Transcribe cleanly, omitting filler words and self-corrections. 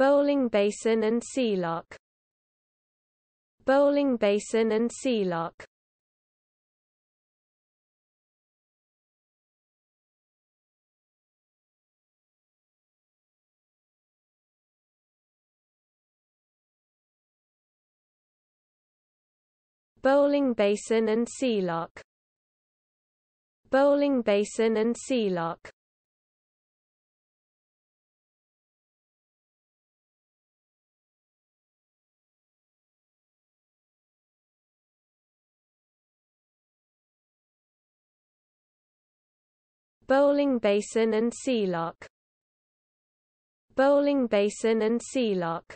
Bowling basin and sea lock. Bowling basin and sea lock. Bowling basin and sea lock. Bowling basin and sea lock. Bowling basin and sea lock. Bowling basin and sea lock.